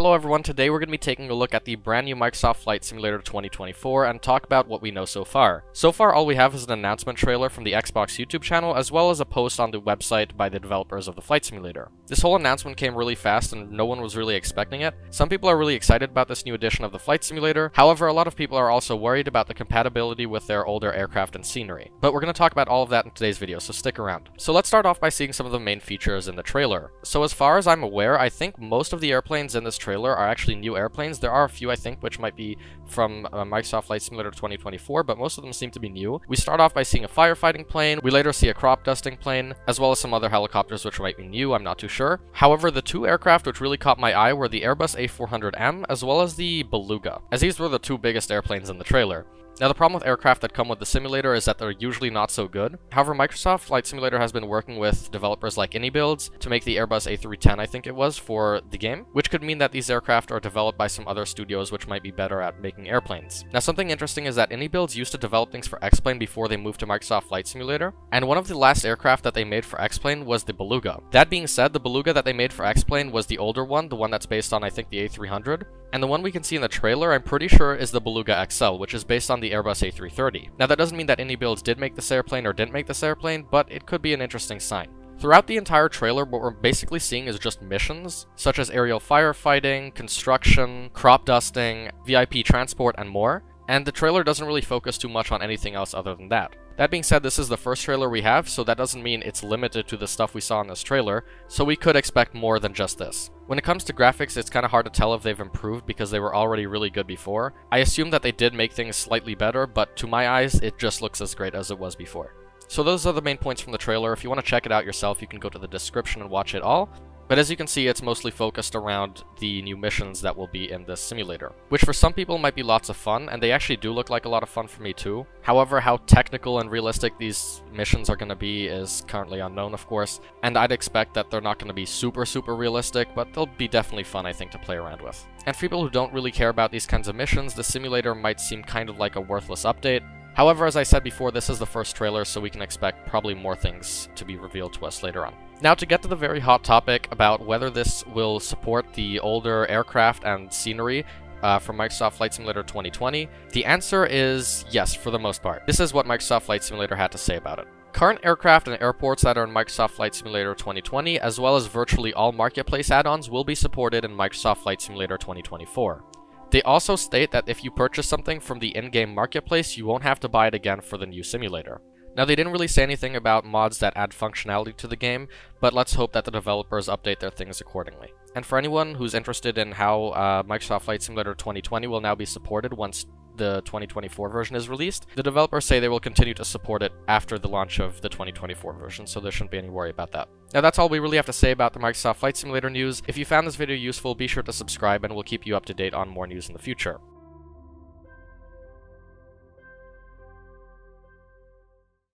Hello everyone, today we're going to be taking a look at the brand new Microsoft Flight Simulator 2024 and talk about what we know so far. So far all we have is an announcement trailer from the Xbox YouTube channel as well as a post on the website by the developers of the Flight Simulator. This whole announcement came really fast and no one was really expecting it. Some people are really excited about this new edition of the Flight Simulator, however a lot of people are also worried about the compatibility with their older aircraft and scenery. But we're going to talk about all of that in today's video, so stick around. So let's start off by seeing some of the main features in the trailer. So as far as I'm aware, I think most of the airplanes in this trailer are actually new airplanes. There are a few, I think, which might be from Microsoft Flight Simulator 2024, but most of them seem to be new. We start off by seeing a firefighting plane. We later see a crop dusting plane, as well as some other helicopters which might be new, I'm not too sure. However, the two aircraft which really caught my eye were the Airbus A400M, as well as the Beluga, as these were the two biggest airplanes in the trailer. Now, the problem with aircraft that come with the simulator is that they're usually not so good. However, Microsoft Flight Simulator has been working with developers like AnyBuilds to make the Airbus A310, I think it was, for the game, which could mean that these aircraft are developed by some other studios which might be better at making airplanes. Now, something interesting is that AnyBuilds used to develop things for X-Plane before they moved to Microsoft Flight Simulator, and one of the last aircraft that they made for X-Plane was the Beluga. That being said, the Beluga that they made for X-Plane was the older one, the one that's based on, I think, the A300. And the one we can see in the trailer, I'm pretty sure, is the Beluga XL, which is based on the Airbus A330. Now, that doesn't mean that AnyBuilds did make this airplane or didn't make this airplane, but it could be an interesting sign. Throughout the entire trailer, what we're basically seeing is just missions, such as aerial firefighting, construction, crop dusting, VIP transport, and more. And the trailer doesn't really focus too much on anything else other than that. That being said, this is the first trailer we have, so that doesn't mean it's limited to the stuff we saw in this trailer, so we could expect more than just this. When it comes to graphics, it's kind of hard to tell if they've improved because they were already really good before. I assume that they did make things slightly better, but to my eyes, it just looks as great as it was before. So those are the main points from the trailer. If you want to check it out yourself, you can go to the description and watch it all. But as you can see, it's mostly focused around the new missions that will be in this simulator, which for some people might be lots of fun, and they actually do look like a lot of fun for me too. However, how technical and realistic these missions are going to be is currently unknown, of course, and I'd expect that they're not going to be super realistic, but they'll be definitely fun, I think, to play around with. And for people who don't really care about these kinds of missions, the simulator might seem kind of like a worthless update. However, as I said before, this is the first trailer, so we can expect probably more things to be revealed to us later on. Now, to get to the very hot topic about whether this will support the older aircraft and scenery from Microsoft Flight Simulator 2020, the answer is yes, for the most part. This is what Microsoft Flight Simulator had to say about it. Current aircraft and airports that are in Microsoft Flight Simulator 2020, as well as virtually all Marketplace add-ons, will be supported in Microsoft Flight Simulator 2024. They also state that if you purchase something from the in-game marketplace, you won't have to buy it again for the new simulator. Now, they didn't really say anything about mods that add functionality to the game, but let's hope that the developers update their things accordingly. And for anyone who's interested in how Microsoft Flight Simulator 2020 will now be supported once the 2024 version is released, the developers say they will continue to support it after the launch of the 2024 version, so there shouldn't be any worry about that. Now, that's all we really have to say about the Microsoft Flight Simulator news. If you found this video useful, be sure to subscribe and we'll keep you up to date on more news in the future.